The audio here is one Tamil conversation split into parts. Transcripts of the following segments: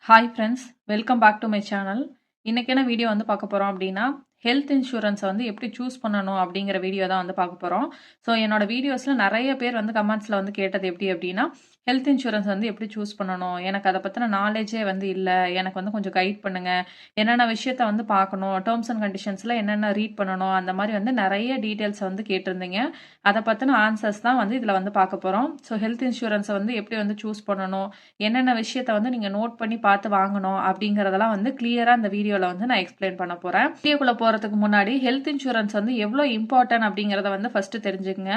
Hi friends, welcome back to my channel. இன்றைக்கான வீடியோ வந்து பார்க்க போகிறோம் அப்படின்னா, ஹெல்த் இன்சூரன்ஸை வந்து எப்படி சூஸ் பண்ணணும் அப்படிங்கிற வீடியோ தான் வந்து பார்க்க போகிறோம். ஸோ என்னோட வீடியோஸில் நிறைய பேர் வந்து கமெண்ட்ஸில் வந்து கேட்டது எப்படி அப்படின்னா, ஹெல்த் இன்சூரன்ஸ் வந்து எப்படி சூஸ் பண்ணணும், எனக்கு அதை பற்றின நாலேஜே வந்து இல்லை, எனக்கு வந்து கொஞ்சம் கைட் பண்ணுங்கள், என்னென்ன விஷயத்த வந்து பார்க்கணும், டேர்ம்ஸ் அண்ட் கண்டிஷன்ஸில் என்னென்ன ரீட் பண்ணணும், அந்த மாதிரி வந்து நிறைய டீட்டெயில்ஸை வந்து கேட்டிருந்தீங்க. அதை பற்றின ஆன்சர்ஸ் தான் வந்து இதில் வந்து பார்க்க போகிறோம். ஸோ ஹெல்த் இன்சூரன்ஸை வந்து எப்படி வந்து சூஸ் பண்ணணும், என்னென்ன விஷயத்த வந்து நீங்கள் நோட் பண்ணி பார்த்து வாங்கணும் அப்படிங்கிறதெல்லாம் வந்து கிளியராக இந்த வீடியோவில் வந்து நான் எக்ஸ்பிளைன் பண்ண போகிறேன். வீடியோக்குள்ளே போகிறதுக்கு முன்னாடி ஹெல்த் இன்சூரன்ஸ் வந்து எவ்வளோ இம்பார்ட்டன்ட் அப்படிங்கிறத வந்து ஃபஸ்ட்டு தெரிஞ்சுக்கங்க.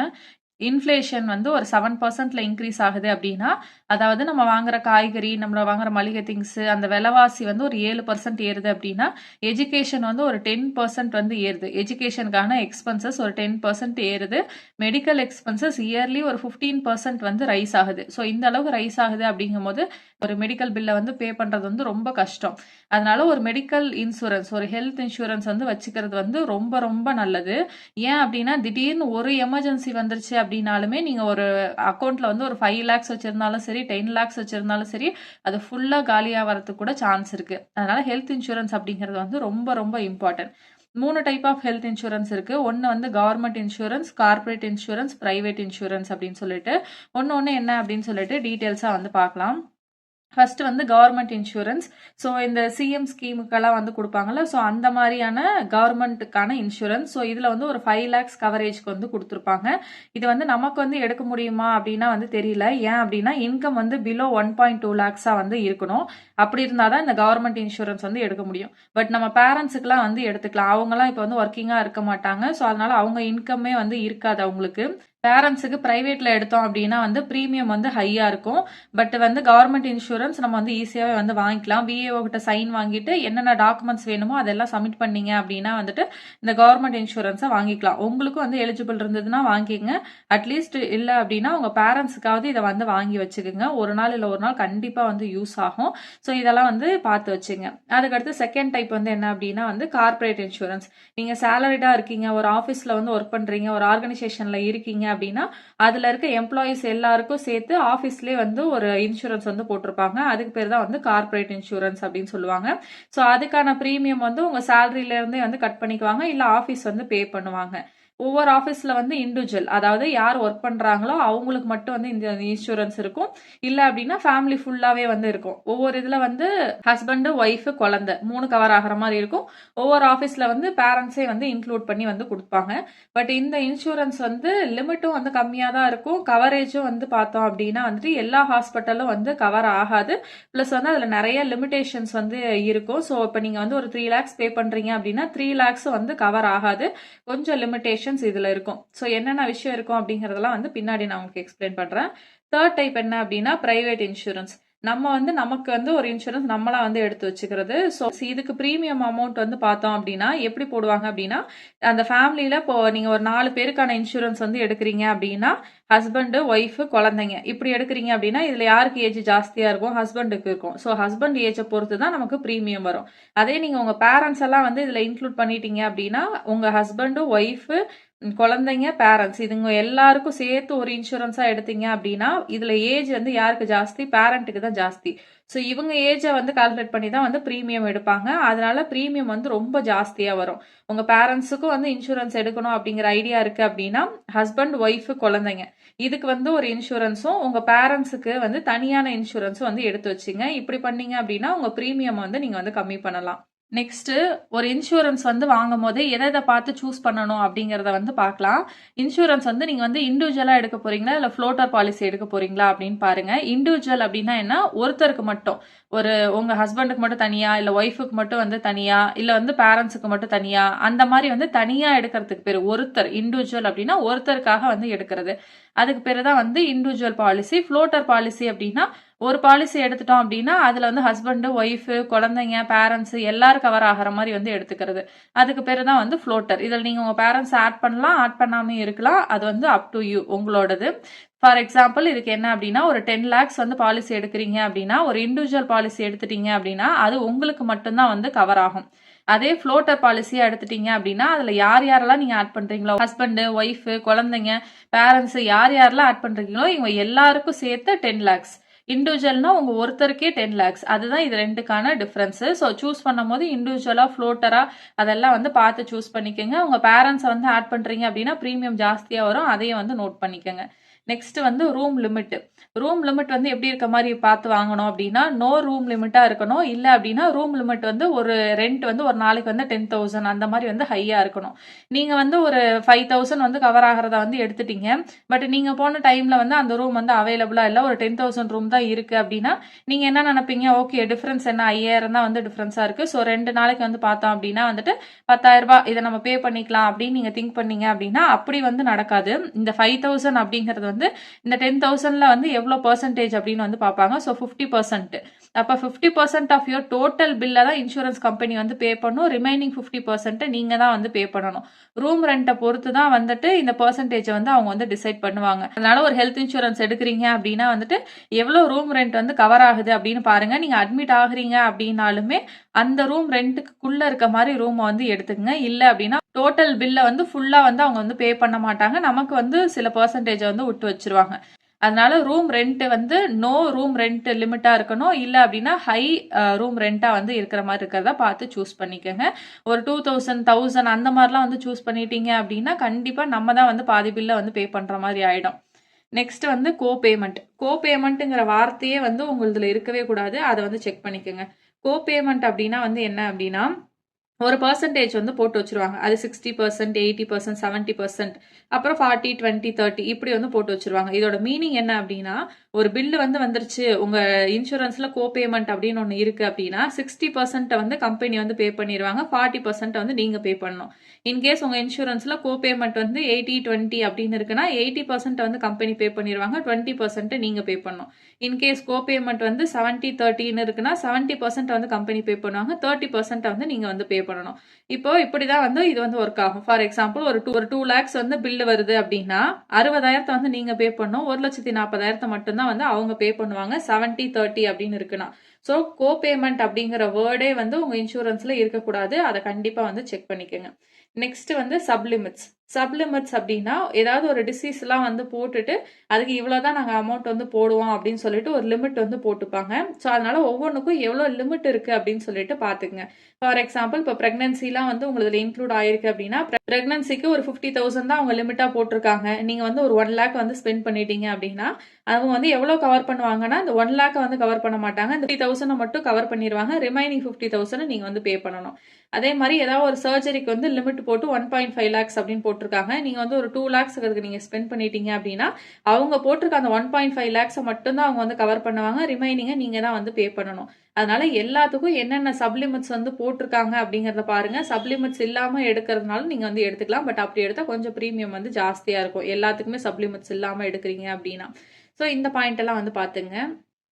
இன்ஃப்ளேஷன் வந்து ஒரு 7% இன்க்ரீஸ் ஆகுது அப்படின்னா, அதாவது நம்ம வாங்குற காய்கறி, நம்ம வாங்குற மளிகை திங்ஸ், அந்த விலைவாசி வந்து ஒரு 7% ஏறுது அப்படின்னா, எஜுகேஷன் வந்து ஒரு 10% வந்து ஏறுது. எஜுகேஷனுக்கான எக்ஸ்பென்சஸ் ஒரு 10% ஏறுது. மெடிக்கல் எக்ஸ்பென்சஸ் இயர்லி ஒரு 15% வந்து ரைஸ் ஆகுது. ஸோ இந்த அளவுக்கு ரைஸ் ஆகுது அப்படிங்கும்போது ஒரு மெடிக்கல் பில்லை வந்து பே பண்ணுறது வந்து ரொம்ப கஷ்டம். அதனால ஒரு மெடிக்கல் இன்சூரன்ஸ், ஒரு ஹெல்த் இன்சூரன்ஸ் வந்து வச்சுக்கிறது வந்து ரொம்ப ரொம்ப நல்லது. ஏன் அப்படின்னா, திடீர்னு ஒரு எமர்ஜென்சி வந்துருச்சு அப்படின்னாலுமே நீங்கள் ஒரு அக்கௌண்ட்டில் வந்து ஒரு 5 lakhs வச்சுருந்தாலும் சரி, 10 lakhs வச்சுருந்தாலும் சரி, அது ஃபுல்லாக காலியாக வரதுக்கு கூட சான்ஸ் இருக்குது. அதனால் ஹெல்த் இன்சூரன்ஸ் அப்படிங்கிறது வந்து ரொம்ப ரொம்ப important. 3 type of health insurance இருக்கு. ஒன்று வந்து government insurance, corporate insurance, private insurance அப்படின்னு சொல்லிட்டு ஒன்று என்ன அப்படின்னு சொல்லிட்டு டீட்டெயில்ஸாக வந்து பார்க்கலாம். ஃபர்ஸ்ட் வந்து கவர்மெண்ட் இன்சூரன்ஸ். ஸோ இந்த சிஎம் ஸ்கீமுக்கெல்லாம் வந்து கொடுப்பாங்கல்ல, ஸோ அந்த மாதிரியான கவர்மெண்ட்டுக்கான இன்சூரன்ஸ். ஸோ இதில் வந்து ஒரு 5 lakhs கவரேஜ்க்கு வந்து கொடுத்துருப்பாங்க. இது வந்து நமக்கு வந்து எடுக்க முடியுமா அப்படின்னா வந்து தெரியல. ஏன் அப்படின்னா இன்கம் வந்து பிலோ 1.2 lakhs வந்து இருக்கணும். அப்படி இருந்தால் தான் இந்த கவர்மெண்ட் இன்சூரன்ஸ் வந்து எடுக்க முடியும். பட் நம்ம பேரண்ட்ஸுக்குலாம் வந்து எடுத்துக்கலாம். அவங்கலாம் இப்போ வந்து ஒர்க்கிங்காக இருக்க மாட்டாங்க. ஸோ அதனால அவங்க இன்கமே வந்து இருக்காது அவங்களுக்கு. பேரண்ட்ஸுக்கு ப்ரைவேட்ல எடுத்தோம் அப்படின்னா வந்து ப்ரீமியம் வந்து ஹையா இருக்கும். பட் வந்து கவர்மெண்ட் இன்சூரன்ஸ் நம்ம வந்து ஈஸியாகவே வந்து வாங்கிக்கலாம். விஏஓ கிட்ட சைன் வாங்கிட்டு என்னென்ன டாக்குமெண்ட்ஸ் வேணுமோ அதெல்லாம் சப்மிட் பண்ணீங்க அப்படின்னா வந்துட்டு இந்த கவர்மெண்ட் இன்சூரன்ஸை வாங்கிக்கலாம். உங்களுக்கும் வந்து எலிஜிபிள் இருந்ததுன்னா வாங்கிக்கங்க. அட்லீஸ்ட் இல்லை அப்படின்னா உங்க பேரண்ட்ஸுக்காவது இதை வந்து வாங்கி வச்சுக்கோங்க. ஒரு நாள் இல்லை ஒரு நாள் கண்டிப்பாக வந்து யூஸ் ஆகும். ஸோ இதெல்லாம் வந்து பார்த்து வச்சுங்க. அதுக்கடுத்து செகண்ட் டைப் வந்து என்ன அப்படின்னா வந்து கார்பரேட் இன்சூரன்ஸ். நீங்கள் சேலரிடா இருக்கீங்க, ஒரு ஆஃபீஸில் வந்து ஒர்க் பண்ணுறீங்க, ஒரு ஆர்கனைசேஷனில் இருக்கீங்க அப்படின்னா அதுல இருக்க எம்ப்ளாயிஸ் எல்லாருக்கும் சேர்த்து ஆபீஸ்லயே வந்து ஒரு இன்சூரன்ஸ் வந்து போட்டிருப்பாங்க. அதுக்கு பேர் தான் வந்து கார்பரேட் இன்சூரன்ஸ் அப்படின்னு சொல்லுவாங்க. ஸோ அதுக்கான ப்ரீமியம் வந்து உங்க சேலரியில இருந்தே வந்து கட் பண்ணிக்குவாங்க, இல்ல ஆபீஸ் வந்து பே பண்ணுவாங்க. ஒவ்வொரு ஆஃபீஸில் வந்து இண்டிவிஜுவல், அதாவது யார் ஒர்க் பண்ணுறாங்களோ அவங்களுக்கு மட்டும் வந்து இந்த இன்சூரன்ஸ் இருக்கும். இல்லை அப்படின்னா ஃபேமிலி ஃபுல்லாகவே வந்து இருக்கும். ஒவ்வொரு இதில் வந்து ஹஸ்பண்டு, ஒய்ஃபு, குழந்தை 3 கவர் ஆகிற மாதிரி இருக்கும். ஒவ்வொரு ஆஃபீஸில் வந்து பேரண்ட்ஸே வந்து இன்க்ளூட் பண்ணி வந்து கொடுப்பாங்க. பட் இந்த இன்சூரன்ஸ் வந்து லிமிட்டும் வந்து கம்மியாக தான் இருக்கும். கவரேஜும் வந்து பார்த்தோம் அப்படின்னா வந்துட்டு எல்லா ஹாஸ்பிட்டலும் வந்து கவர் ஆகாது. ப்ளஸ் வந்து அதில் நிறைய லிமிடேஷன்ஸ் வந்து இருக்கும். ஸோ இப்போ நீங்கள் வந்து ஒரு 3 lakhs பே பண்ணுறீங்க அப்படின்னா 3 lakhs வந்து கவர் ஆகாது. கொஞ்சம் லிமிடேஷன் இதுல இருக்கும். சோ என்னென்ன விஷயம் இருக்கும் அப்படிங்கறதெல்லாம் வந்து பின்னாடி நான் உங்களுக்கு எக்ஸ்பிளைன் பண்றேன். தேர்ட் டைப் என்ன அப்படின்னா பிரைவேட் இன்சூரன்ஸ். நம்ம வந்து நமக்கு வந்து ஒரு இன்சூரன்ஸ் நம்மளா வந்து எடுத்து வச்சுக்கிறது. ஸோ இதுக்கு ப்ரீமியம் அமௌண்ட் வந்து பார்த்தோம் அப்படின்னா எப்படி போடுவாங்க அப்படின்னா, அந்த ஃபேமிலியில இப்போ நீங்க ஒரு 4 பேருக்கான இன்சூரன்ஸ் வந்து எடுக்கிறீங்க அப்படின்னா, ஹஸ்பண்ட், ஒய்ஃப், குழந்தைங்க இப்படி எடுக்கிறீங்க அப்படின்னா இதுல யாருக்கு ஏஜ் ஜாஸ்தியா இருக்கும்? ஹஸ்பண்டுக்கு இருக்கும். ஸோ ஹஸ்பண்ட் ஏஜை பொறுத்து தான் நமக்கு ப்ரீமியம் வரும். அதே நீங்க உங்க பேரண்ட்ஸ் எல்லாம் வந்து இதுல இன்க்ளூட் பண்ணிட்டீங்க அப்படின்னா உங்க ஹஸ்பண்டு, ஒய்ஃப், குழந்தைங்க, பேரண்ட்ஸ் இதுங்க எல்லாருக்கும் சேர்த்து ஒரு இன்சூரன்ஸா எடுத்தீங்க அப்படின்னா இதுல ஏஜ் வந்து யாருக்கு ஜாஸ்தி? பேரண்ட்டுக்கு தான் ஜாஸ்தி. ஸோ இவங்க ஏஜை வந்து கால்குலேட் பண்ணி தான் வந்து ப்ரீமியம் எடுப்பாங்க. அதனால ப்ரீமியம் வந்து ரொம்ப ஜாஸ்தியா வரும். உங்க பேரண்ட்ஸுக்கும் வந்து இன்சூரன்ஸ் எடுக்கணும் அப்படிங்கிற ஐடியா இருக்கு அப்படின்னா ஹஸ்பண்ட், ஒய்ஃப், குழந்தைங்க இதுக்கு வந்து ஒரு இன்சூரன்ஸும், உங்க பேரண்ட்ஸுக்கு வந்து தனியான இன்சூரன்ஸும் வந்து எடுத்து வச்சுங்க. இப்படி பண்ணீங்க அப்படின்னா உங்க ப்ரீமியம் வந்து நீங்க வந்து கம்மி பண்ணலாம். நெக்ஸ்ட், ஒரு இன்சூரன்ஸ் வந்து வாங்கும் போது எதை பார்த்து சூஸ் பண்ணணும் அப்படிங்கறத வந்து பார்க்கலாம். இன்சூரன்ஸ் வந்து நீங்க வந்து இண்டிவிஜுவலா எடுக்க போறீங்களா இல்ல ஃப்ளோட்டர் பாலிசி எடுக்க போறீங்களா அப்படின்னு பாருங்க. இண்டிவிஜுவல் அப்படின்னா என்ன? ஒருத்தருக்கு மட்டும், ஒரு உங்க ஹஸ்பண்டுக்கு மட்டும் தனியா, இல்ல ஒய்ஃபுக்கு மட்டும் வந்து தனியா, இல்ல வந்து பேரண்ட்ஸுக்கு மட்டும் தனியா, அந்த மாதிரி வந்து தனியா எடுக்கிறதுக்கு பேரு ஒருத்தர். இண்டிவிஜுவல் அப்படின்னா ஒருத்தருக்காக வந்து எடுக்கிறது. அதுக்கு பேரு தான் வந்து இண்டிவிஜுவல் பாலிசி. ஃப்ளோட்டர் பாலிசி அப்படின்னா ஒரு பாலிசி எடுத்துட்டோம் அப்படின்னா அதுல வந்து ஹஸ்பண்ட், ஒய்ஃப், குழந்தைங்க, பேரண்ட்ஸ் எல்லாரும் கவர் ஆகிற மாதிரி வந்து எடுத்துக்கிறது. அதுக்கு பேரு தான் வந்து ஃப்ளோட்டர். இதில் நீங்க உங்க பேரண்ட்ஸ் ஆட் பண்ணலாம், ஆட் பண்ணாம இருக்கலாம். அது வந்து அப் டு யூ, உங்களோடது. ஃபார் எக்ஸாம்பிள் இதுக்கு என்ன அப்படின்னா, ஒரு 10 lakhs வந்து பாலிசி எடுக்கிறீங்க அப்படின்னா, ஒரு இண்டிவிஜுவல் பாலிசி எடுத்துட்டீங்க அப்படின்னா அது உங்களுக்கு மட்டும்தான் வந்து கவர் ஆகும். அதே ஃப்ளோட்டர் பாலிசியா எடுத்துட்டீங்க அப்படின்னா அதுல யார் யாரெல்லாம் நீங்க ஆட் பண்றீங்களோ, ஹஸ்பண்ட், ஒய்ஃப், குழந்தைங்க, பேரண்ட்ஸ் யார் யாரெல்லாம் ஆட் பண்றீங்களோ இவங்க எல்லாருக்கும் சேர்த்து 10 lakhs. இண்டிவிஜுவல்னா உங்க ஒருத்தருக்கே 10 lakhs. அதுதான் இது ரெண்டுக்கான டிஃபரன்ஸ். ஸோ சூஸ் பண்ணும்போது இண்டிவிஜுவலா ஃப்ளோட்டரா அதெல்லாம் வந்து பார்த்து சூஸ் பண்ணிக்கோங்க. உங்க பேரண்ட்ஸை வந்து ஆட் பண்றீங்க அப்படின்னா ப்ரீமியம் ஜாஸ்தியா வரும், அதையும் வந்து நோட் பண்ணிக்கோங்க. நெக்ஸ்ட் வந்து ரூம் லிமிட். ரூம் லிமிட் வந்து எப்படி இருக்க மாதிரி பார்த்து வாங்கணும் அப்படின்னா, நோ ரூம் லிமிட்டா இருக்கணும். இல்லை அப்படின்னா ரூம் லிமிட் வந்து ஒரு ரெண்ட் வந்து ஒரு நாளைக்கு வந்து 10,000 அந்த மாதிரி வந்து ஹையா இருக்கணும். நீங்க வந்து ஒரு 5,000 வந்து கவர் ஆகிறத வந்து எடுத்துட்டீங்க. பட் நீங்க போன டைம்ல வந்து அந்த ரூம் வந்து அவைலபிளா இல்லை, ஒரு 10,000 ரூம் தான் இருக்கு அப்படின்னா நீங்க என்ன நினைப்பீங்க, ஓகே டிஃபரன்ஸ் என்ன 5,000 தான் வந்து டிஃபரன்ஸா இருக்கு, ஸோ 2 நாளைக்கு வந்து பார்த்தோம் அப்படின்னா வந்துட்டு 10,000 ரூபாய் இதை நம்ம பே பண்ணிக்கலாம் அப்படின்னு நீங்க திங்க் பண்ணீங்க அப்படின்னா அப்படி வந்து நடக்காது. இந்த 5,000 அப்படிங்கிறது வந்து இந்த 10,000ல வந்து எவ்வளோ பெர்சன்டேஜ் அப்படின்னு வந்து பார்ப்பாங்க. ஸோ 50%. அப்போ 50% ஆஃப் யோர் டோட்டல் பில்லை தான் இன்சூரன்ஸ் கம்பெனி வந்து பே பண்ணும். ரிமைனிங் 50% நீங்க தான் வந்து பே பண்ணணும். ரூம் ரெண்ட்டை பொறுத்து தான் வந்துட்டு இந்த பெர்சன்டேஜ் வந்து அவங்க வந்து டிசைட் பண்ணுவாங்க. அதனால ஒரு ஹெல்த் இன்சூரன்ஸ் எடுக்கிறீங்க அப்படின்னா வந்துட்டு எவ்வளோ ரூம் ரெண்ட் வந்து கவர் ஆகுது அப்படின்னு பாருங்க. நீங்க அட்மிட் ஆகுறீங்க அப்படின்னாலுமே அந்த ரூம் ரெண்ட்டுக்குள்ள இருக்க மாதிரி ரூமை வந்து எடுத்துக்கங்க. இல்லை அப்படின்னா டோட்டல் பில்லை வந்து ஃபுல்லா வந்து அவங்க வந்து பே பண்ண மாட்டாங்க, நமக்கு வந்து சில பெர்சன்டேஜ் வந்து விட்டு வச்சிருவாங்க. அதனால ரூம் ரெண்ட் வந்து நோ ரூம் ரெண்ட் லிமிட்டா இருக்கணும், இல்லை அப்படின்னா ஹை ரூம் ரெண்டா வந்து இருக்கிற மாதிரி இருக்கிறதா பார்த்து சூஸ் பண்ணிக்கோங்க. ஒரு 2,000 1,000 அந்த மாதிரிலாம் வந்து சூஸ் பண்ணிட்டீங்க அப்படின்னா கண்டிப்பா நம்ம தான் வந்து பாதி பில்லை வந்து பே பண்ற மாதிரி ஆயிடும். நெக்ஸ்ட் வந்து கோபேமெண்ட்டுங்கிற வார்த்தையே வந்து உங்களுதுல இருக்கவே கூடாது, அதை வந்து செக் பண்ணிக்கோங்க. கோபேமெண்ட் அப்படின்னா வந்து என்ன அப்படின்னா ஒரு பர்சன்டேஜ் வந்து போட்டு வச்சிருவாங்க. அது 60%, 80%, 70%, அப்புறம் 40, 20, 30 இப்படி வந்து போட்டு வச்சிருவாங்க. இதோட மீனிங் என்ன அப்படின்னா, ஒரு பில்லு வந்து வந்துருச்சு, உங்க இன்சூரன்ஸ்ல கோபேமெண்ட் அப்படின்னு ஒன்று இருக்கு அப்படின்னா 60% வந்து கம்பெனி வந்து பே பண்ணிடுவாங்க, 40% வந்து நீங்க பே பண்ணணும். இன்கேஸ் உங்க இன்சூரன்ஸ்ல கோபேமெண்ட் வந்து 80-20 அப்படின்னு இருக்குன்னா 80% வந்து கம்பெனி பே பண்ணிடுவாங்க, 20% நீங்க பே பண்ணணும். இன்கேஸ் கோபேமெண்ட் வந்து 70-30 இருக்குன்னா 70% வந்து கம்பெனி பே பண்ணுவாங்க, 30% வந்து நீங்க வந்து பே பண்ணணும். இப்போ இப்படிதான் வந்து இது வந்து ஒர்க் ஆகும். ஃபார் எக்ஸாம்பிள் ஒரு 2 lakhs வந்து பில் வருது அப்படின்னா 60,000 வந்து நீங்க பே பண்ணணும், 1,40,000 மட்டும்தான் வந்து அவங்க பே பண்ணுவாங்க, 70-30 அப்படின்னு இருக்குன்னா. ஸோ கோபேமெண்ட் அப்படிங்கிற வேர்டே வந்து உங்க இன்சூரன்ஸ்ல இருக்கக்கூடாது, அதை கண்டிப்பா வந்து செக் பண்ணிக்கோங்க. நெக்ஸ்ட் வந்து சப்லிமிட்ஸ். சப்லிமிட்ஸ் அப்படின்னா ஏதாவது ஒரு டிசீஸ்லாம் வந்து போட்டுட்டு அதுக்கு இவ்வளோதான் நாங்கள் அமௌண்ட் வந்து போடுவோம் அப்படின்னு சொல்லிட்டு ஒரு லிமிட் வந்து போட்டுப்பாங்க. ஸோ அதனால ஒவ்வொன்றுக்கும் எவ்வளோ லிமிட் இருக்கு அப்படின்னு சொல்லிட்டு பார்த்துக்குங்க. ஃபார் எக்ஸாம்பிள் இப்போ ப்ரெக்னன்சிலாம் வந்து உங்களுக்கு இன்க்ளூட் ஆயிருக்கு அப்படின்னா ப்ரெக்னன்சிக்கு ஒரு 50,000 தான் அவங்க லிமிட்டா போட்டிருக்காங்க. நீங்க வந்து ஒரு 1 lakh வந்து ஸ்பெண்ட் பண்ணிட்டீங்க அப்படின்னா அவங்க வந்து எவ்வளோ கவர் பண்ணுவாங்கன்னா இந்த 1 lakh வந்து கவர் பண்ண மாட்டாங்க, இந்த 50,000 மட்டும் கவர் பண்ணிடுவாங்க, ரிமைனிங் 50,000 நீங்க வந்து பே பண்ணணும். அதே மாதிரி ஏதாவது ஒரு சர்ஜரிக்கு வந்து லிமிட் போட்டு 1.5 lakhs அப்படின்னு போட்டிருக்காங்க. நீங்க வந்து ஒரு 2 lakhs நீங்க ஸ்பெண்ட் பண்ணிட்டீங்க அப்படின்னா அவங்க போட்டிருக்க அந்த 1.5 lakhs மட்டும்தான் அவங்க வந்து கவர் பண்ணுவாங்க, ரிமைனிங்கை நீங்க தான் வந்து பே பண்ணணும். அதனால எல்லாத்துக்கும் என்னென்ன சப்லிமிட்ஸ் வந்து போட்டிருக்காங்க அப்படிங்கறத பாருங்க. சப்லிமிட்ஸ் இல்லாம எடுக்கிறதுனால நீங்க வந்து எடுத்துக்கலாம், பட் அப்படி எடுத்தா கொஞ்சம் ப்ரீமியம் வந்து ஜாஸ்தியா இருக்கும், எல்லாத்துக்குமே சப்லிமிட்ஸ் இல்லாம எடுக்கிறீங்க அப்படின்னா. ஸோ இந்த பாயிண்ட் எல்லாம் வந்து பாத்துங்க.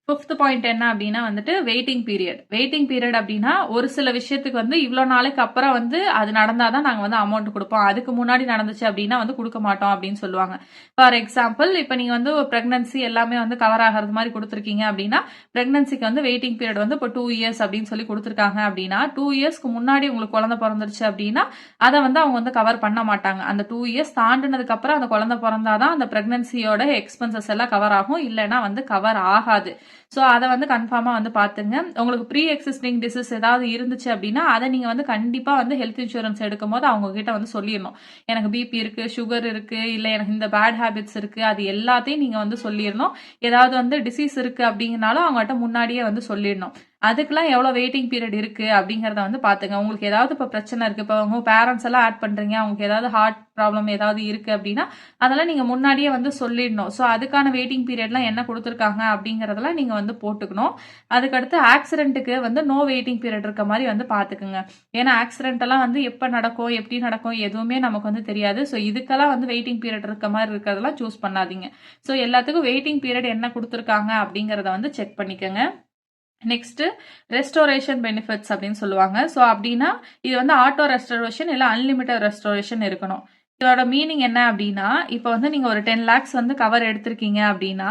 5th பாயிண்ட் என்ன அப்படின்னா வந்துட்டு வெயிட்டிங் பீரியட். வெயிட்டிங் பீரியட் அப்படின்னா ஒரு சில விஷயத்துக்கு வந்து இவ்வளோ நாளைக்கு அப்புறம் வந்து அது நடந்தாதான் நாங்கள் வந்து அமௌண்ட் கொடுப்போம், அதுக்கு முன்னாடி நடந்துச்சு அப்படின்னா வந்து கொடுக்க மாட்டோம் அப்படின்னு சொல்லுவாங்க. ஃபார் எக்ஸாம்பிள் இப்போ நீங்கள் வந்து ப்ரெக்னன்சி எல்லாமே வந்து கவர் ஆகிறது மாதிரி கொடுத்துருக்கீங்க அப்படின்னா ப்ரெக்னன்சிக்கு வந்து வெயிட்டிங் பீரியட் வந்து இப்போ 2 years அப்படின்னு சொல்லி கொடுத்துருக்காங்க அப்படின்னா 2 yearsக்கு முன்னாடி உங்களுக்கு குழந்தை பிறந்துருச்சு அப்படின்னா அதை வந்து அவங்க வந்து கவர் பண்ண மாட்டாங்க. அந்த 2 years தாண்டினதுக்கு அப்புறம் அந்த குழந்தை பிறந்தாதான் அந்த ப்ரெக்னன்சியோட எக்ஸ்பென்சஸ் எல்லாம் கவர் ஆகும், இல்லைன்னா வந்து கவர் ஆகாது. ஸோ அதை வந்து கன்ஃபார்மாக வந்து பார்த்துங்க. உங்களுக்கு ப்ரீ எக்ஸிஸ்டிங் டிசீஸ் ஏதாவது இருந்துச்சு அப்படின்னா அதை நீங்கள் வந்து கண்டிப்பாக வந்து ஹெல்த் இன்சூரன்ஸ் எடுக்கும் போது அவங்க கிட்ட வந்து சொல்லிடணும். எனக்கு பிபி இருக்கு, சுகர் இருக்கு, இல்லை எனக்கு இந்த பேட் ஹேபிட்ஸ் இருக்கு, அது எல்லாத்தையும் நீங்கள் வந்து சொல்லிடணும். ஏதாவது வந்து டிசீஸ் இருக்கு அப்படிங்கனாலும் அவங்ககிட்ட முன்னாடியே வந்து சொல்லிடணும். அதுக்கெல்லாம் எவ்வளோ வெயிட்டிங் பீரியட் இருக்கு அப்படிங்கிறத வந்து பார்த்துங்க. உங்களுக்கு ஏதாவது இப்போ பிரச்சனை இருக்கு, இப்போ உங்க பேரண்ட்ஸ் எல்லாம் ஆட் பண்றீங்க, அவங்களுக்கு ஏதாவது ஹார்ட் ப்ராப்ளம் ஏதாவது இருக்கு அப்படின்னா அதெல்லாம் நீங்க முன்னாடியே வந்து சொல்லிடணும். ஸோ அதுக்கான வெயிட்டிங் பீரியட்லாம் என்ன கொடுத்துருக்காங்க அப்படிங்கறதெல்லாம் நீங்க வந்து போட்டுக்கணும். அதுக்கடுத்து ஆக்சிடென்ட்டுக்கு வந்து நோ வெயிட்டிங் பீரியட் இருக்க மாதிரி வந்து பார்த்துக்குங்க. ஏன்னா ஆக்சிடென்ட் எல்லாம் வந்து எப்போ நடக்கும், எப்படி நடக்கும், எதுவுமே நமக்கு வந்து தெரியாது. ஸோ இதுக்கெல்லாம் வந்து வெயிட்டிங் பீரியட் இருக்க மாதிரி இருக்கிறதெல்லாம் சூஸ் பண்ணாதீங்க. ஸோ எல்லாத்துக்கும் வெயிட்டிங் பீரியட் என்ன கொடுத்துருக்காங்க அப்படிங்கறத வந்து செக் பண்ணிக்கோங்க. நெக்ஸ்ட் ரெஸ்டோரேஷன் பெனிஃபிட்ஸ் அப்படின்னு சொல்லுவாங்க. ஸோ அப்படின்னா இது வந்து ஆட்டோ ரெஸ்டோரேஷன் இல்லை அன்லிமிட்டட் ரெஸ்டோரேஷன் இருக்கணும். இதோட மீனிங் என்ன அப்படின்னா, இப்போ வந்து நீங்க ஒரு 10 லேக்ஸ் வந்து கவர் எடுத்திருக்கீங்க அப்படின்னா,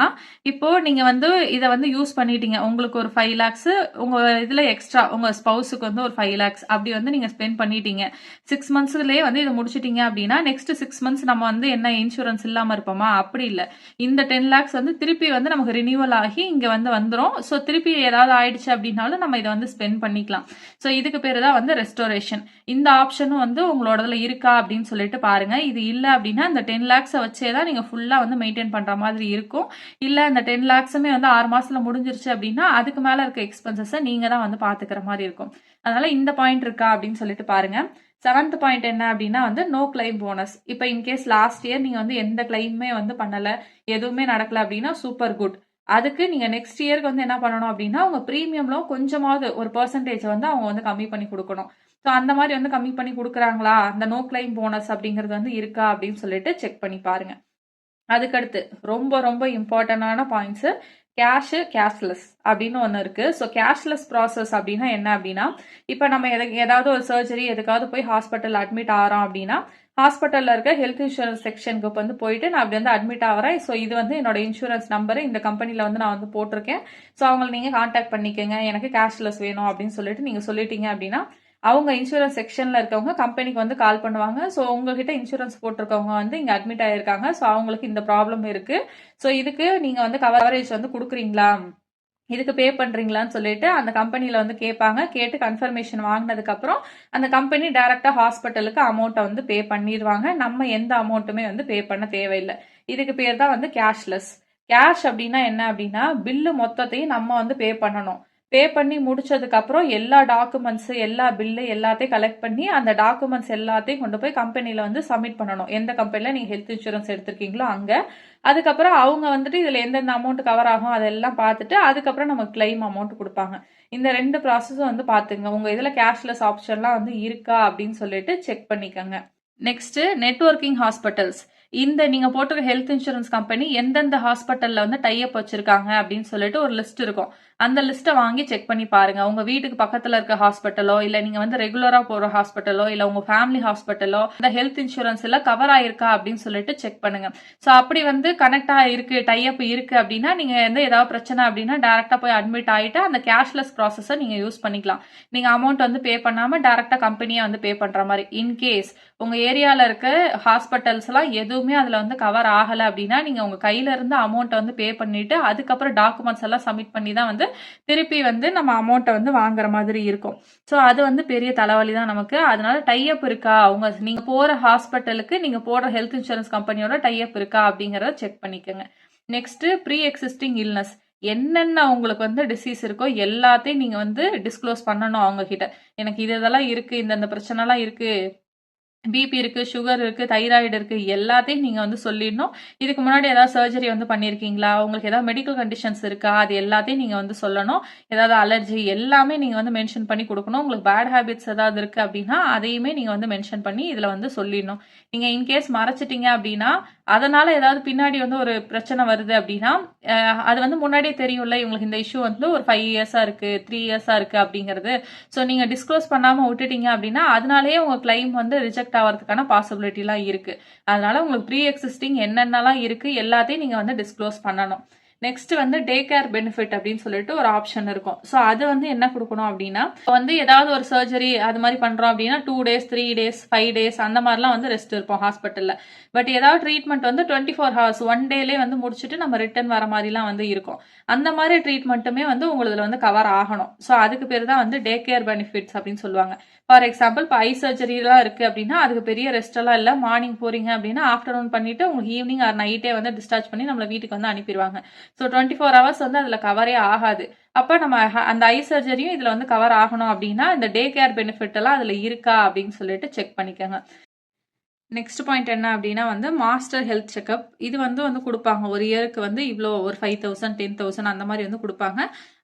இப்போ நீங்க வந்து இத வந்து யூஸ் பண்ணிட்டீங்க. உங்களுக்கு ஒரு 5 லேக்ஸ் உங்க இதுல எக்ஸ்ட்ரா உங்க ஸ்பவுஸுக்கு வந்து ஒரு 5 லேக்ஸ் அப்படி வந்து நீங்க ஸ்பெண்ட் பண்ணிட்டீங்க. 6 மந்த்ஸ்லயே வந்து இத முடிச்சிட்டீங்க அப்படின்னா, நெக்ஸ்ட் 6 மந்த்ஸ் நம்ம வந்து என்ன இன்சூரன்ஸ் இல்லாம இருப்போமா? அப்படி இல்ல. இந்த 10 லேக்ஸ் வந்து திருப்பி வந்து நமக்கு ரினியூவல் ஆகி இங்க வந்து வந்துரும். ஸோ திருப்பி ஏதாவது ஆயிடுச்சு அப்படின்னாலும் நம்ம இத வந்து ஸ்பெண்ட் பண்ணிக்கலாம். ஸோ இதுக்கு பேரு தான் வந்து ரெஸ்டோரேஷன். இந்த ஆப்ஷனும் வந்து உங்களோடதுல இருக்கா அப்படின்னு சொல்லிட்டு பாருங்க. இது இல்ல அப்படின்னா இந்த 10 லேக்ஸை வச்சே தான் நீங்க ஃபுல்லா வந்து மெயின்டைன் பண்ற மாதிரி இருக்கும். இல்ல இந்த 10 லேக்ஸுமே வந்து 6 மாசத்துல முடிஞ்சிருச்சு அப்படின்னா அதுக்கு மேல இருக்க எக்ஸ்பென்சஸை நீங்க தான் வந்து பாத்துக்கிற மாதிரி இருக்கும். அதனால இந்த பாயிண்ட் இருக்கா அப்படின்னு சொல்லிட்டு பாருங்க. 7th பாயிண்ட் என்ன அப்படின்னா வந்து நோ கிளைம் போனஸ். இப்போ இன்கேஸ் லாஸ்ட் இயர் நீங்க வந்து எந்த கிளைமே வந்து பண்ணல, எதுவுமே நடக்கல அப்படின்னா சூப்பர் குட். அதுக்கு நீங்க நெக்ஸ்ட் இயருக்கு வந்து என்ன பண்ணணும் அப்படின்னா உங்க பிரீமியம்ல கொஞ்சமாவது ஒரு பெர்சன்டேஜ் வந்து அவங்க வந்து கம்மி பண்ணி கொடுக்கணும். ஸோ அந்த மாதிரி வந்து கம்மி பண்ணி கொடுக்குறாங்களா, அந்த நோ கிளைம் போனஸ் அப்படிங்கிறது வந்து இருக்கா அப்படின்னு சொல்லிட்டு செக் பண்ணி பாருங்க. அதுக்கடுத்து ரொம்ப ரொம்ப இம்பார்ட்டன்டான பாயிண்ட்ஸ் கேஷ்லெஸ் அப்படின்னு ஒன்று இருக்கு. ஸோ கேஷ்லெஸ் ப்ராசஸ் அப்படின்னா என்ன அப்படின்னா, இப்போ நம்ம ஏதாவது ஒரு சர்ஜரி எதுக்காவது போய் ஹாஸ்பிட்டல் அட்மிட் ஆகிறோம் அப்படின்னா ஹாஸ்பிட்டலில் இருக்க ஹெல்த் இன்சூரன்ஸ் செக்ஷனுக்கு வந்து போயிட்டு நான் அப்படி வந்து அட்மிட் ஆகிறேன். ஸோ இது வந்து என்னோட இன்சூரன்ஸ் நம்பரு இந்த கம்பெனியில் வந்து நான் வந்து போட்டிருக்கேன். ஸோ அவங்களை நீங்கள் கான்டாக்ட் பண்ணிக்கோங்க, எனக்கு கேஷ்லெஸ் வேணும் அப்படின்னு சொல்லிட்டு நீங்கள் சொல்லிட்டீங்க அப்படின்னா அவங்க இன்சூரன்ஸ் செக்ஷன்ல இருக்கவங்க கம்பெனிக்கு வந்து கால் பண்ணுவாங்க. ஸோ உங்ககிட்ட இன்சூரன்ஸ் போட்டிருக்கவங்க வந்து இங்க அட்மிட் ஆயிருக்காங்க. ஸோ அவங்களுக்கு இந்த ப்ராப்ளம் இருக்கு. ஸோ இதுக்கு நீங்க வந்து கவரேஜ் வந்து கொடுக்குறீங்களா, இதுக்கு பே பண்றீங்களான்னு சொல்லிட்டு அந்த கம்பெனில வந்து கேட்பாங்க. கேட்டு கன்ஃபர்மேஷன் வாங்கினதுக்கு அப்புறம் அந்த கம்பெனி டைரக்டா ஹாஸ்பிட்டலுக்கு அமௌண்ட்டை வந்து பே பண்ணிடுவாங்க. நம்ம எந்த அமௌண்ட்டுமே வந்து பே பண்ண தேவையில்லை. இதுக்கு பேர் தான் வந்து கேஷ்லெஸ். கேஷ் அப்படின்னா என்ன அப்படின்னா பில்லு மொத்தத்தையும் நம்ம வந்து பே பண்ணணும். பே பண்ணி முடிச்சதுக்கு அப்புறம் எல்லா டாக்குமெண்ட்ஸ் எல்லா பில்லு எல்லாத்தையும் கலெக்ட் பண்ணி அந்த டாக்குமெண்ட்ஸ் எல்லாத்தையும் கொண்டு போய் கம்பெனில வந்து சப்மிட் பண்ணணும். எந்த கம்பெனில நீங்க ஹெல்த் இன்சூரன்ஸ் எடுத்திருக்கீங்களோ அங்க. அதுக்கப்புறம் அவங்க வந்துட்டு இதுல எந்தெந்த அமௌண்ட் கவர் ஆகும் அதெல்லாம் பார்த்துட்டு அதுக்கப்புறம் நமக்கு கிளைம் அமௌண்ட் கொடுப்பாங்க. இந்த 2 ப்ராசஸும் வந்து பாத்துங்க. உங்க இதுல கேஷ்லெஸ் ஆப்ஷன்லாம் வந்து இருக்கா அப்படின்னு சொல்லிட்டு செக் பண்ணிக்கோங்க. Next networking hospitals. இந்த நீங்க போட்டிருக்க ஹெல்த் இன்சூரன்ஸ் கம்பெனி எந்தெந்த ஹாஸ்பிட்டல்ல வந்து டைப் வச்சிருக்காங்க அப்படின்னு சொல்லிட்டு ஒரு லிஸ்ட் இருக்கும். அந்த லிஸ்ட்டை வாங்கி செக் பண்ணி பாருங்க. உங்க வீட்டுக்கு பக்கத்துல இருக்க ஹாஸ்பிட்டலோ இல்ல நீங்க வந்து ரெகுலரா போற ஹாஸ்பிட்டலோ இல்ல உங்க ஃபேமிலி ஹாஸ்பிட்டலோ இந்த ஹெல்த் இன்சூரன்ஸ் எல்லாம் கவர் ஆயிருக்கா அப்படின்னு சொல்லிட்டு செக் பண்ணுங்க. ஸோ அப்படி வந்து கனெக்ட் ஆயிருக்கு டைப் இருக்கு அப்படின்னா நீங்க வந்து ஏதாவது பிரச்சனை அப்படின்னா டைரக்டா போய் அட்மிட் ஆயிட்டு அந்த கேஷ்லெஸ் ப்ராசஸை நீங்க யூஸ் பண்ணிக்கலாம். நீங்க அமௌண்ட் வந்து பே பண்ணாம டைரக்டா கம்பெனியா வந்து பே பண்ற மாதிரி. இன்கேஸ் உங்க ஏரியால இருக்க ஹாஸ்பிட்டல்ஸ் எல்லாம் எதுவுமே அதுல வந்து கவர் ஆகல அப்படின்னா நீங்க உங்க கையில இருந்து அமௌண்ட் வந்து பே பண்ணிட்டு அதுக்கப்புறம் டாக்குமெண்ட்ஸ் எல்லாம் சப்மிட் பண்ணி தான் வந்து திருப்பி வந்து நம்ம அமௌண்ட்டை வந்து வாங்குற மாதிரி இருக்கும். ஸோ அது வந்து பெரிய தலைவலி தான் நமக்கு. அதனால டைஅப் இருக்கா, நீங்க போற ஹாஸ்பிட்டலுக்கு நீங்க போடுற ஹெல்த் இன்சூரன்ஸ் கம்பெனியோட டைஅப் இருக்கா அப்படிங்கறத செக் பண்ணிக்கோங்க. Next pre existing illness. என்னென்ன உங்களுக்கு வந்து டிசீஸ் இருக்கோ எல்லாத்தையும் நீங்க வந்து டிஸ்க்ளோஸ் பண்ணணும் அவங்க கிட்ட. எனக்கு இதெல்லாம் இருக்கு, இந்த பிரச்சனை எல்லாம் இருக்கு, பிபி இருக்கு, சுகர் இருக்கு, தைராய்டு இருக்கு, எல்லாத்தையும் நீங்க வந்து சொல்லிடணும். இதுக்கு முன்னாடி ஏதாவது சர்ஜரி வந்து பண்ணிருக்கீங்களா, உங்களுக்கு ஏதாவது மெடிக்கல் கண்டிஷன்ஸ் இருக்கா, அது எல்லாத்தையும் நீங்க வந்து சொல்லணும். ஏதாவது அலர்ஜி எல்லாமே நீங்க வந்து மென்ஷன் பண்ணி கொடுக்கணும். உங்களுக்கு பேட் ஹேபிட்ஸ் ஏதாவது இருக்கு அப்படின்னா அதையுமே நீங்க வந்து மென்ஷன் பண்ணி இதுல வந்து சொல்லிடணும். நீங்க இன்கேஸ் மறைச்சிட்டீங்க அப்படின்னா அதனால ஏதாவது பின்னாடி வந்து ஒரு பிரச்சனை வருது அப்படின்னா அது வந்து முன்னாடியே தெரியும்ல இவங்களுக்கு இந்த இஷ்யூ வந்து ஒரு 5 இயர்ஸா இருக்கு, 3 இயர்ஸா இருக்கு அப்படிங்கிறது. ஸோ நீங்க டிஸ்க்ளோஸ் பண்ணாம விட்டுட்டீங்க அப்படின்னா அதனாலேயே உங்க கிளைம் வந்து ரிஜெக்ட் ஆகிறதுக்கான பாசிபிலிட்டி எல்லாம் இருக்கு. அதனால உங்களுக்கு ப்ரீ எக்ஸிஸ்டிங் என்னென்னலாம் இருக்கு எல்லாத்தையும் நீங்க வந்து டிஸ்க்ளோஸ் பண்ணணும். நெக்ஸ்ட் வந்து டே கேர் பெனிஃபிட் அப்படின்னு சொல்லிட்டு ஒரு ஆப்ஷன் இருக்கும். ஸோ அது வந்து என்ன கொடுக்கணும் அப்படின்னா வந்து ஏதாவது ஒரு சர்ஜரி அது மாதிரி பண்றோம் அப்படின்னா 2 days 3 days 5 days அந்த மாதிரிலாம் வந்து ரெஸ்ட் இருப்போம் ஹாஸ்பிட்டல்ல. பட் ஏதாவது ட்ரீட்மெண்ட் வந்து 24 hours 1 டேலேயே வந்து முடிச்சுட்டு நம்ம ரிட்டர்ன் வர மாதிரிலாம் வந்து இருக்கும். அந்த மாதிரி ட்ரீட்மெண்ட்டுமே வந்து உங்களுக்கு வந்து கவர் ஆகணும். ஸோ அதுக்கு பேர் தான் வந்து டே கேர் பெனிஃபிட்ஸ் அப்படின்னு சொல்லுவாங்க. ஃபார் எக்ஸாம்பிள் இப்போ ஐ சர்ஜரிலாம் இருக்கு அப்படின்னா அதுக்கு பெரிய ரெஸ்ட் எல்லாம் இல்லை. மார்னிங் போறீங்க அப்படின்னா ஆஃப்டர்நூன் பண்ணிட்டு உங்களுக்கு ஈவினிங் ஆர் நைட்டே வந்து டிஸ்சார்ஜ் பண்ணி நம்மள வீட்டுக்கு வந்து அனுப்பிடுவாங்க. ஸோ 24 hours வந்து அதுல கவரே ஆகாது. அப்ப நம்ம அந்த ஐ சர்ஜரியும் இதுல வந்து கவர் ஆகணும் அப்படின்னா இந்த டே கேர் பெனிஃபிட் எல்லாம் அதுல இருக்கா அப்படின்னு சொல்லிட்டு செக் பண்ணிக்கோங்க. நெக்ஸ்ட் பாயிண்ட் என்ன அப்படின்னா வந்து மாஸ்டர் ஹெல்த் செக்அப். இது வந்து கொடுப்பாங்க ஒரு இயருக்கு வந்து இவ்வளோ ஒரு 5,000 10,000 அந்த மாதிரி வந்து கொடுப்பாங்க.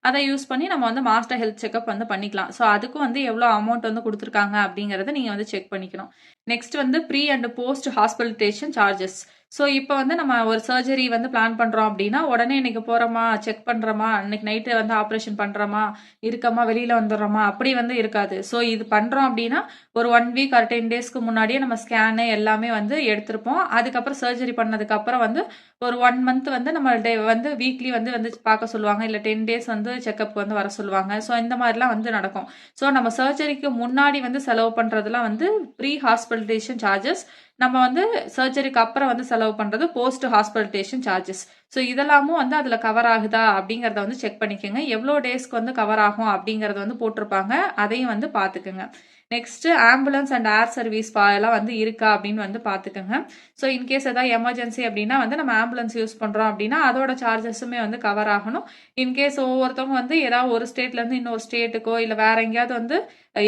அதை யூஸ் பண்ணி நம்ம வந்து மாஸ்டர் ஹெல்த் செக்அப் வந்து பண்ணிக்கலாம். ஸோ அதுக்கும் வந்து எவ்வளோ அமௌண்ட் வந்து குடுத்துருக்காங்க அப்படிங்கிறத நீங்க வந்து செக் பண்ணிக்கணும். நெக்ஸ்ட் வந்து pre and post hospitalisation charges. So இப்போ வந்து நம்ம ஒரு சர்ஜரி வந்து பிளான் பண்றோம் அப்படின்னா, உடனே இன்னைக்கு போறோமா, செக் பண்றோமா, அன்னைக்கு நைட்டு வந்து ஆப்ரேஷன் பண்றோமா, இருக்கமா, வெளியில வந்துடுறோமா, அப்படி வந்து இருக்காது. ஸோ இது பண்றோம் அப்படின்னா, ஒரு 1 வீக் ஆர் 10 டேஸ்க்கு முன்னாடியே நம்ம ஸ்கேனு எல்லாமே வந்து எடுத்திருப்போம். அதுக்கப்புறம் சர்ஜரி பண்ணதுக்கு அப்புறம் வந்து ஒரு 1 மந்த் வந்து நம்ம வந்து வீக்லி வந்து வந்து பார்க்க சொல்லுவாங்க. இல்ல 10 டேஸ் வந்து செக்கப் வந்து வர சொல்லுவாங்க. ஸோ இந்த மாதிரிலாம் வந்து நடக்கும். ஸோ நம்ம சர்ஜரிக்கு முன்னாடி வந்து செலவு பண்றதெல்லாம் வந்து ப்ரீ ஹாஸ்பிட்டலைசேஷன் சார்ஜஸ். நம்ம வந்து சர்ஜரிக்கு அப்புறம் வந்து செலவு பண்றது போஸ்ட் ஹாஸ்பிட்டலைசேஷன் சார்ஜஸ். ஸோ இதெல்லாமும் வந்து அதுல கவர் ஆகுதா அப்படிங்கறத வந்து செக் பண்ணிக்கோங்க. எவ்வளோ டேஸ்க்கு வந்து கவர் ஆகும் அப்படிங்கறத வந்து போட்டிருப்பாங்க. அதையும் வந்து பாத்துக்கோங்க. Next ambulance and air service எல்லாம் வந்து இருக்கா அப்படின்னு வந்து பாத்துக்கோங்க. ஸோ இன்கேஸ் ஏதாவது எமர்ஜென்சி அப்படின்னா வந்து நம்ம ஆம்புலன்ஸ் யூஸ் பண்றோம் அப்படின்னா அதோட சார்ஜஸுமே வந்து கவர் ஆகணும். இன்கேஸ் ஒவ்வொருத்தவங்க வந்து ஏதாவது ஒரு ஸ்டேட்ல இருந்து இன்னொரு ஸ்டேட்டுக்கோ இல்ல வேற எங்கேயாவது வந்து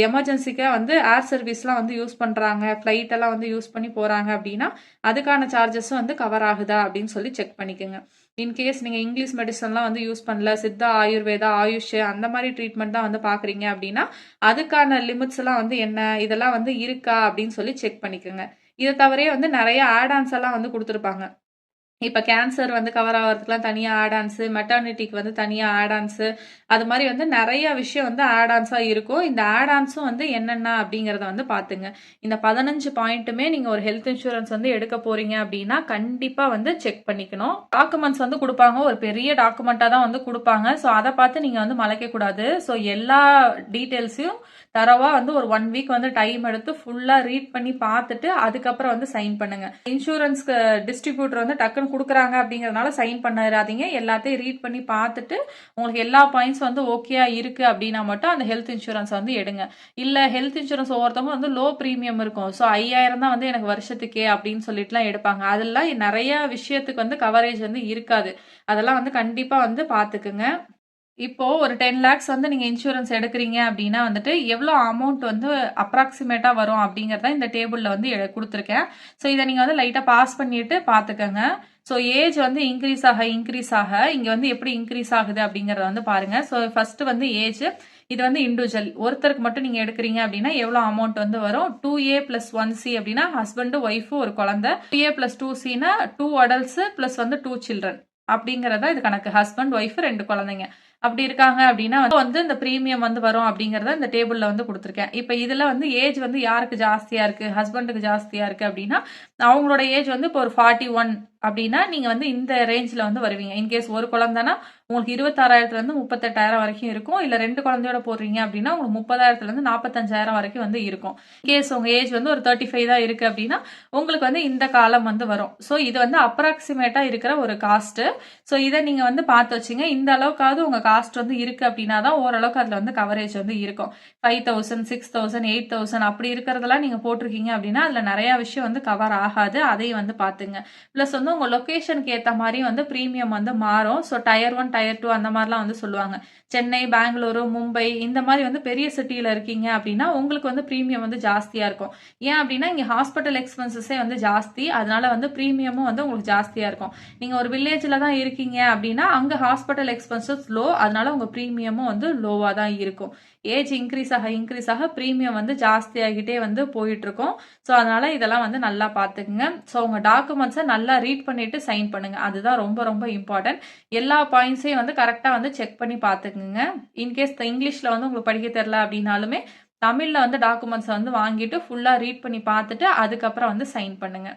எமர்ஜென்சிக்கா வந்து ஏர் சர்வீஸ்லாம் வந்து யூஸ் பண்றாங்க, ஃபிளைட் எல்லாம் வந்து யூஸ் பண்ணி போறாங்க அப்படின்னா அதுக்கான சார்ஜஸும் வந்து கவர் ஆகுதா அப்படின்னு சொல்லி செக் பண்ணிக்கோங்க. இன்கேஸ் நீங்க இங்கிலீஷ் மெடிசன்லாம் வந்து யூஸ் பண்ணல, சித்தா, ஆயுர்வேதா, ஆயுஷ் அந்த மாதிரி ட்ரீட்மெண்ட் தான் வந்து பாக்குறீங்க அப்படின்னா அதுக்கான லிமிட்ஸ் எல்லாம் வந்து என்ன, இதெல்லாம் வந்து இருக்கா அப்படின்னு சொல்லி செக் பண்ணிக்கோங்க. இதை தவிர வந்து நிறைய ஆட் ஆன்ஸ் எல்லாம் வந்து கொடுத்துருப்பாங்க. இப்ப கேன்சர் வந்து கவர் ஆகிறதுக்குலாம் தனியா ஆட் ஆன்ஸ், மெட்டர்னிட்டிக்கு வந்து தனியா ஆட் ஆன்ஸ், அது மாதிரி வந்து நிறைய விஷயம் வந்து ஆட் ஆன்ஸா இருக்கும். இந்த ஆட் ஆன்ஸும் வந்து என்னென்ன அப்படிங்கறத வந்து பாத்துங்க. இந்த 15 பாயிண்ட்டுமே நீங்க ஒரு ஹெல்த் இன்சூரன்ஸ் வந்து எடுக்க போறீங்க அப்படின்னா கண்டிப்பா வந்து செக் பண்ணிக்கணும். டாக்குமெண்ட்ஸ் வந்து கொடுப்பாங்க, ஒரு பெரிய டாக்குமெண்டா தான் வந்து கொடுப்பாங்க. ஸோ அதை பார்த்து நீங்க வந்து மலைக்க கூடாது. ஸோ எல்லா டீட்டெயில்ஸையும் தரவா வந்து ஒரு 1 வீக் வந்து டைம் எடுத்து ஃபுல்லா ரீட் பண்ணி பார்த்துட்டு அதுக்கப்புறம் வந்து சைன் பண்ணுங்க. இன்சூரன்ஸ் டிஸ்ட்ரிபியூட்டர் வந்து டக்குன்னு கொடுக்குறாங்க அப்படிங்கறதுனால சைன் பண்ணிடாதீங்க. எல்லாத்தையும் ரீட் பண்ணி பார்த்துட்டு உங்களுக்கு எல்லா பாயிண்ட்ஸ் வந்து ஓகேயா இருக்கு அப்படின்னா மட்டும் அந்த ஹெல்த் இன்சூரன்ஸ் வந்து எடுங்க. இல்ல ஹெல்த் இன்சூரன்ஸ் ஒவ்வொருத்தவங்க வந்து லோ பிரீமியம் இருக்கும். ஸோ 5000 தான் வந்து எனக்கு வருஷத்துக்கே அப்படின்னு சொல்லிட்டுலாம் எடுப்பாங்க. அதெல்லாம் நிறைய விஷயத்துக்கு வந்து கவரேஜ் வந்து இருக்காது. அதெல்லாம் வந்து கண்டிப்பா வந்து பாத்துக்குங்க. இப்போ ஒரு 10 லேக்ஸ் வந்து நீங்க இன்சூரன்ஸ் எடுக்கிறீங்க அப்படின்னா வந்துட்டு எவ்வளோ அமௌண்ட் வந்து அப்ராக்சிமேட்டா வரும் அப்படிங்கறத இந்த டேபிள்ல வந்து கொடுத்துருக்கேன். ஸோ இதை நீங்க வந்து லைட்டா பாஸ் பண்ணிட்டு பாத்துக்கோங்க. ஸோ ஏஜ் வந்து இன்க்ரீஸ் ஆக இங்க வந்து எப்படி இன்க்ரீஸ் ஆகுது அப்படிங்கறத வந்து பாருங்க. ஸோ ஃபர்ஸ்ட் வந்து ஏஜ், இது வந்து இண்டிவிஜுவல், ஒருத்தருக்கு மட்டும் நீங்க எடுக்கிறீங்க அப்படின்னா எவ்வளவு அமௌண்ட் வந்து வரும். 2A + 1C அப்படின்னா ஹஸ்பண்ட் ஒய்ஃப் ஒரு குழந்தை, 2A + 2Cனா 2 அடல்ட்ஸ் பிளஸ் வந்து 2 சில்ட்ரன் அப்படிங்கறதா இது கணக்கு. ஹஸ்பண்ட் ஒய்ஃப் 2 குழந்தைங்க அப்படி இருக்காங்க அப்படின்னா வந்து இந்த பிரீமியம் வந்து வரும் அப்படிங்கறத இந்த டேபிள்ல வந்து கொடுத்துருக்கேன். இப்ப இதுல வந்து ஏஜ் வந்து யாருக்கு ஜாஸ்தியா இருக்கு, ஹஸ்பண்டுக்கு ஜாஸ்தியா இருக்கு அப்படின்னா அவங்களோட ஏஜ் வந்து இப்போ ஒரு 41 அப்படின்னா நீங்க வந்து இந்த ரேஞ்ச்ல வந்து வருவீங்க. இன்கேஸ் ஒரு குழந்தைனா உங்களுக்கு 26,000 இருந்து 38,000 வரைக்கும் இருக்கும். இல்ல 2 குழந்தையோட போடுறீங்க அப்படின்னா உங்களுக்கு 30,000 இருந்து 45,000 வரைக்கும் வந்து இருக்கும். இன்கேஸ் உங்க ஏஜ் வந்து ஒரு 35 தான் இருக்கு அப்படின்னா உங்களுக்கு வந்து இந்த காலம் வந்து வரும். ஸோ இது வந்து அப்ராக்சிமேட்டா இருக்கிற ஒரு காஸ்ட். ஸோ இதை நீங்க வந்து பார்த்து வச்சுங்க. இந்த அளவுக்காவது உங்க காஸ்ட் வந்து இருக்கு அப்படின்னா தான் ஓரளவுக்கு அதுல வந்து கவரேஜ் வந்து இருக்கும். 5,000, 6,000, 8,000 அப்படி இருக்கிறதெல்லாம் நீங்க போட்டிருக்கீங்க அப்படின்னா அதுல நிறைய விஷயம் வந்து கவர் ஆகாது. அதையும் வந்து பாத்துங்க. பிளஸ் வந்து உங்க லொகேஷனுக்கு ஏத்த மாதிரி வந்து பிரீமியம் வந்து மாறும். ஸோ டயர் 1, டயர் 2 அந்த மாதிரிலாம் வந்து சொல்லுவாங்க. சென்னை, பெங்களூரு, மும்பை இந்த மாதிரி வந்து பெரிய சிட்டியில இருக்கீங்க அப்படின்னா உங்களுக்கு வந்து பிரீமியம் வந்து ஜாஸ்தியா இருக்கும். ஏன் அப்படின்னா இங்க ஹாஸ்பிட்டல் எக்ஸ்பென்சஸே வந்து ஜாஸ்தி, அதனால வந்து பிரீமியமும் வந்து உங்களுக்கு ஜாஸ்தியா இருக்கும். நீங்க ஒரு வில்லேஜ்ல தான் இருக்கீங்க அப்படின்னா அங்க ஹாஸ்பிட்டல் எக்ஸ்பென்சஸ் லோ, அதனால உங்க பிரீமியமும் வந்து லோவா தான் இருக்கும். ஏஜ் இன்க்ரீஸ் ஆக பிரீமியம் வந்து ஜாஸ்தி ஆகிட்டே வந்து போயிட்டு இருக்கும். ஸோ அதனால இதெல்லாம் வந்து நல்லா பாத்துக்குங்க. ஸோ உங்க டாக்குமெண்ட்ஸை நல்லா ரீட் பண்ணிட்டு சைன் பண்ணுங்க. அதுதான் ரொம்ப ரொம்ப இம்பார்ட்டன்ட். எல்லா பாயிண்ட்ஸையும் வந்து கரெக்டா வந்து செக் பண்ணி பாத்துக்குங்க. இன்கேஸ் இங்கிலீஷ்ல வந்து உங்களுக்கு படிக்க தெரியல அப்படின்னாலுமே தமிழ்ல வந்து டாக்குமெண்ட்ஸ் வந்து வாங்கிட்டு ஃபுல்லா ரீட் பண்ணி பார்த்துட்டு அதுக்கப்புறம் வந்து சைன் பண்ணுங்க.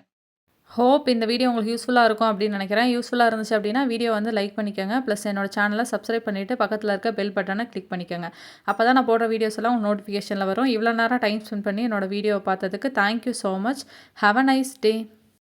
ஹோப் இந்த வீடியோ உங்களுக்கு யூஸ்ஃபுல்லாக இருக்கும் அப்படின்னு நினைக்கிறேன். யூஸ்ஃபுல்லாக இருந்துச்சு அப்படின்னா வீடியோ வந்து லைக் பண்ணிக்கோங்க. ப்ளஸ் என்னோட சேனலை சப்ஸ்கிரைப் பண்ணிவிட்டு பக்கத்தில் இருக்க பெல் பட்டனை கிளிக் பண்ணிக்கோங்க. அப்போ தான் நான் போடுற வீடியோஸ் எல்லாம் உங்களுக்கு நோட்டிஃபிகேஷனில் வரும். இவ்வளோ நேரம் டைம் ஸ்பெண்ட் பண்ணி என்னோட வீடியோவை பார்த்ததுக்கு thank you so much. Have a nice day.